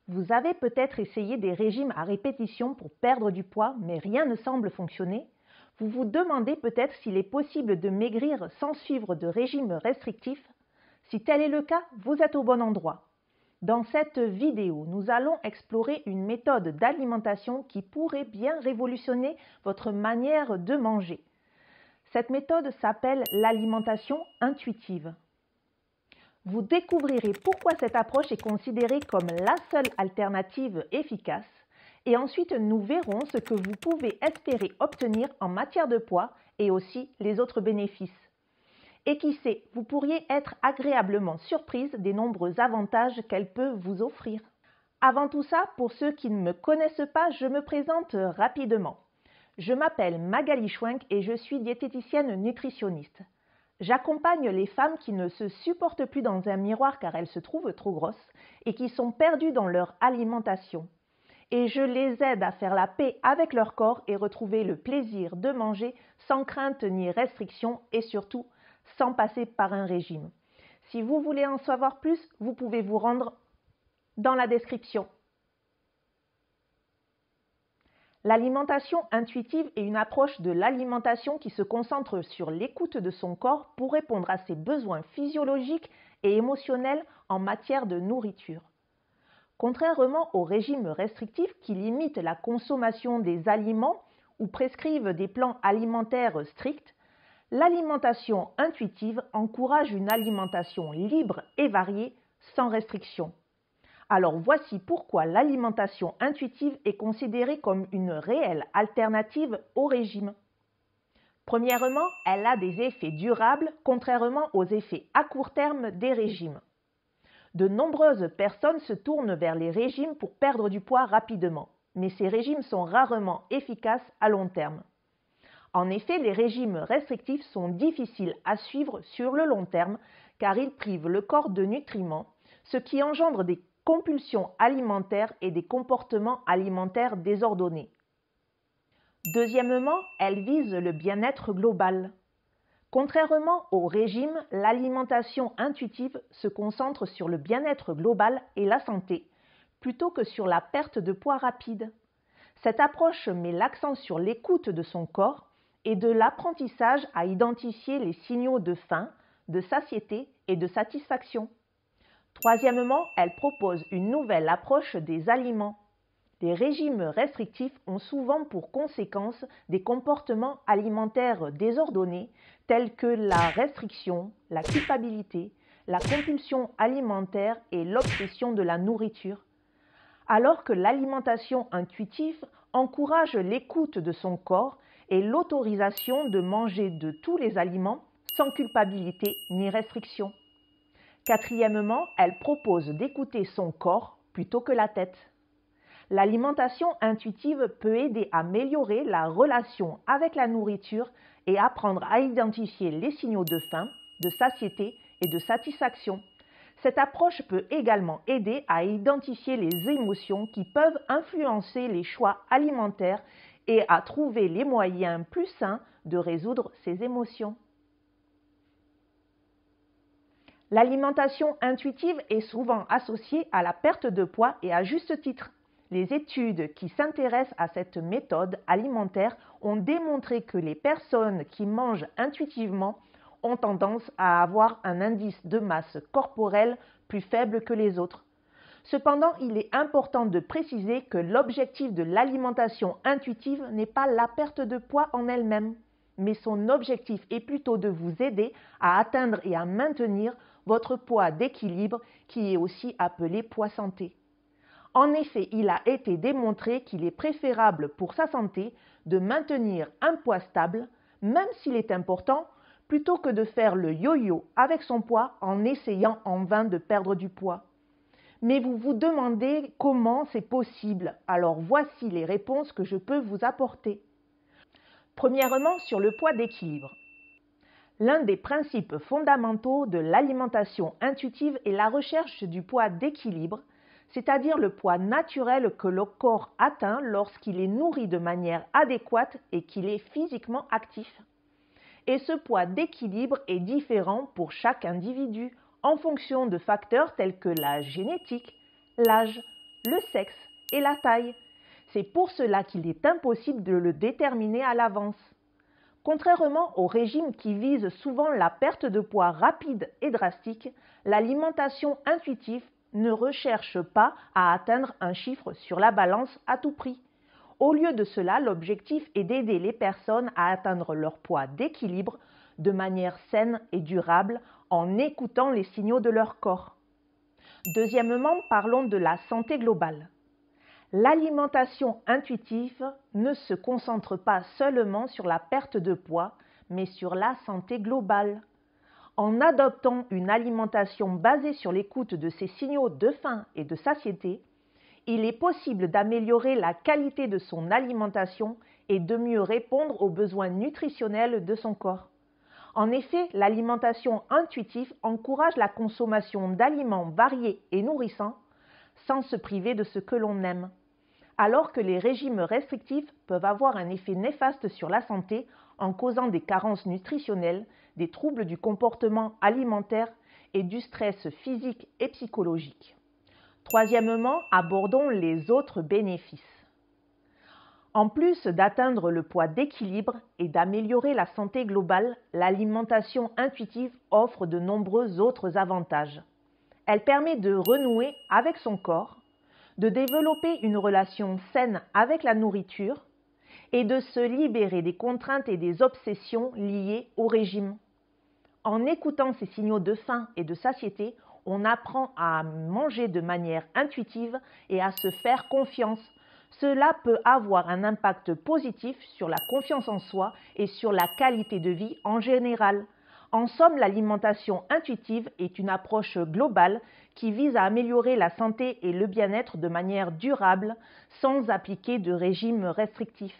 Vous avez peut-être essayé des régimes à répétition pour perdre du poids, mais rien ne semble fonctionner. Vous vous demandez peut-être s'il est possible de maigrir sans suivre de régime restrictif. Si tel est le cas, vous êtes au bon endroit. Dans cette vidéo, nous allons explorer une méthode d'alimentation qui pourrait bien révolutionner votre manière de manger. Cette méthode s'appelle l'alimentation intuitive. Vous découvrirez pourquoi cette approche est considérée comme la seule alternative efficace et ensuite nous verrons ce que vous pouvez espérer obtenir en matière de poids et aussi les autres bénéfices. Et qui sait, vous pourriez être agréablement surprise des nombreux avantages qu'elle peut vous offrir. Avant tout ça, pour ceux qui ne me connaissent pas, je me présente rapidement. Je m'appelle Magali Schwenk et je suis diététicienne nutritionniste. J'accompagne les femmes qui ne se supportent plus dans un miroir car elles se trouvent trop grosses et qui sont perdues dans leur alimentation. Et je les aide à faire la paix avec leur corps et retrouver le plaisir de manger sans crainte ni restriction et surtout sans passer par un régime. Si vous voulez en savoir plus, vous pouvez vous rendre dans la description. L'alimentation intuitive est une approche de l'alimentation qui se concentre sur l'écoute de son corps pour répondre à ses besoins physiologiques et émotionnels en matière de nourriture. Contrairement aux régimes restrictifs qui limitent la consommation des aliments ou prescrivent des plans alimentaires stricts, l'alimentation intuitive encourage une alimentation libre et variée sans restriction. Alors voici pourquoi l'alimentation intuitive est considérée comme une réelle alternative au régime. Premièrement, elle a des effets durables contrairement aux effets à court terme des régimes. De nombreuses personnes se tournent vers les régimes pour perdre du poids rapidement, mais ces régimes sont rarement efficaces à long terme. En effet, les régimes restrictifs sont difficiles à suivre sur le long terme car ils privent le corps de nutriments, ce qui engendre des compulsions alimentaires et des comportements alimentaires désordonnés. Deuxièmement, elle vise le bien-être global. Contrairement au régime, l'alimentation intuitive se concentre sur le bien-être global et la santé, plutôt que sur la perte de poids rapide. Cette approche met l'accent sur l'écoute de son corps et de l'apprentissage à identifier les signaux de faim, de satiété et de satisfaction. Troisièmement, elle propose une nouvelle approche des aliments. Les régimes restrictifs ont souvent pour conséquence des comportements alimentaires désordonnés tels que la restriction, la culpabilité, la compulsion alimentaire et l'obsession de la nourriture. Alors que l'alimentation intuitive encourage l'écoute de son corps et l'autorisation de manger de tous les aliments sans culpabilité ni restriction. Quatrièmement, elle propose d'écouter son corps plutôt que la tête. L'alimentation intuitive peut aider à améliorer la relation avec la nourriture et apprendre à identifier les signaux de faim, de satiété et de satisfaction. Cette approche peut également aider à identifier les émotions qui peuvent influencer les choix alimentaires et à trouver les moyens plus sains de résoudre ces émotions. L'alimentation intuitive est souvent associée à la perte de poids et à juste titre. Les études qui s'intéressent à cette méthode alimentaire ont démontré que les personnes qui mangent intuitivement ont tendance à avoir un indice de masse corporelle plus faible que les autres. Cependant, il est important de préciser que l'objectif de l'alimentation intuitive n'est pas la perte de poids en elle-même, mais son objectif est plutôt de vous aider à atteindre et à maintenir votre poids d'équilibre qui est aussi appelé poids santé. En effet, il a été démontré qu'il est préférable pour sa santé de maintenir un poids stable, même s'il est important, plutôt que de faire le yo-yo avec son poids en essayant en vain de perdre du poids. Mais vous vous demandez comment c'est possible, alors voici les réponses que je peux vous apporter. Premièrement, sur le poids d'équilibre. L'un des principes fondamentaux de l'alimentation intuitive est la recherche du poids d'équilibre, c'est-à-dire le poids naturel que le corps atteint lorsqu'il est nourri de manière adéquate et qu'il est physiquement actif. Et ce poids d'équilibre est différent pour chaque individu en fonction de facteurs tels que la génétique, l'âge, le sexe et la taille. C'est pour cela qu'il est impossible de le déterminer à l'avance. Contrairement aux régimes qui visent souvent la perte de poids rapide et drastique, l'alimentation intuitive ne recherche pas à atteindre un chiffre sur la balance à tout prix. Au lieu de cela, l'objectif est d'aider les personnes à atteindre leur poids d'équilibre de manière saine et durable en écoutant les signaux de leur corps. Deuxièmement, parlons de la santé globale. L'alimentation intuitive ne se concentre pas seulement sur la perte de poids, mais sur la santé globale. En adoptant une alimentation basée sur l'écoute de ces signaux de faim et de satiété, il est possible d'améliorer la qualité de son alimentation et de mieux répondre aux besoins nutritionnels de son corps. En effet, l'alimentation intuitive encourage la consommation d'aliments variés et nourrissants sans se priver de ce que l'on aime. Alors que les régimes restrictifs peuvent avoir un effet néfaste sur la santé en causant des carences nutritionnelles, des troubles du comportement alimentaire et du stress physique et psychologique. Troisièmement, abordons les autres bénéfices. En plus d'atteindre le poids d'équilibre et d'améliorer la santé globale, l'alimentation intuitive offre de nombreux autres avantages. Elle permet de renouer avec son corps, de développer une relation saine avec la nourriture et de se libérer des contraintes et des obsessions liées au régime. En écoutant ces signaux de faim et de satiété, on apprend à manger de manière intuitive et à se faire confiance. Cela peut avoir un impact positif sur la confiance en soi et sur la qualité de vie en général. En somme, l'alimentation intuitive est une approche globale qui vise à améliorer la santé et le bien-être de manière durable sans appliquer de régime restrictif.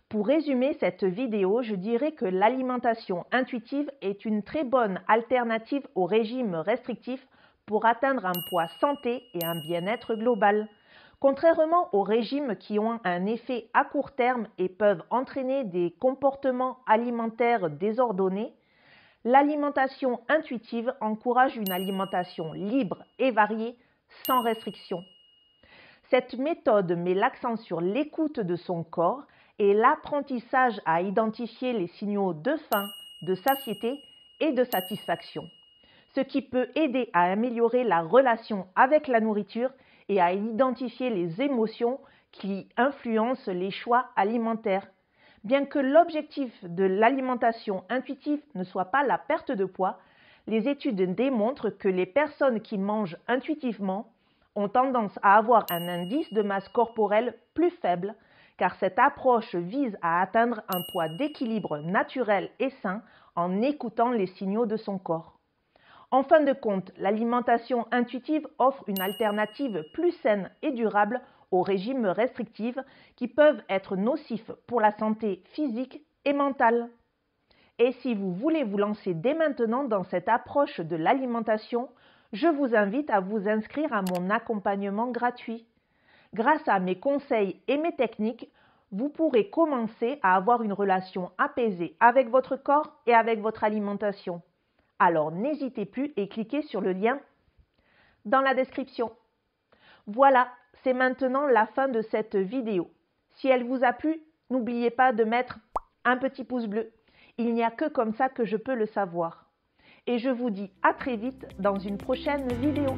Pour résumer cette vidéo, je dirais que l'alimentation intuitive est une très bonne alternative au régime restrictif pour atteindre un poids santé et un bien-être global. Contrairement aux régimes qui ont un effet à court terme et peuvent entraîner des comportements alimentaires désordonnés, l'alimentation intuitive encourage une alimentation libre et variée, sans restriction. Cette méthode met l'accent sur l'écoute de son corps et l'apprentissage à identifier les signaux de faim, de satiété et de satisfaction, ce qui peut aider à améliorer la relation avec la nourriture et à identifier les émotions qui influencent les choix alimentaires. Bien que l'objectif de l'alimentation intuitive ne soit pas la perte de poids, les études démontrent que les personnes qui mangent intuitivement ont tendance à avoir un indice de masse corporelle plus faible, car cette approche vise à atteindre un poids d'équilibre naturel et sain en écoutant les signaux de son corps. En fin de compte, l'alimentation intuitive offre une alternative plus saine et durable aux régimes restrictifs qui peuvent être nocifs pour la santé physique et mentale. Et si vous voulez vous lancer dès maintenant dans cette approche de l'alimentation, je vous invite à vous inscrire à mon accompagnement gratuit. Grâce à mes conseils et mes techniques, vous pourrez commencer à avoir une relation apaisée avec votre corps et avec votre alimentation. Alors n'hésitez plus et cliquez sur le lien dans la description. Voilà, c'est maintenant la fin de cette vidéo. Si elle vous a plu, n'oubliez pas de mettre un petit pouce bleu. Il n'y a que comme ça que je peux le savoir. Et je vous dis à très vite dans une prochaine vidéo.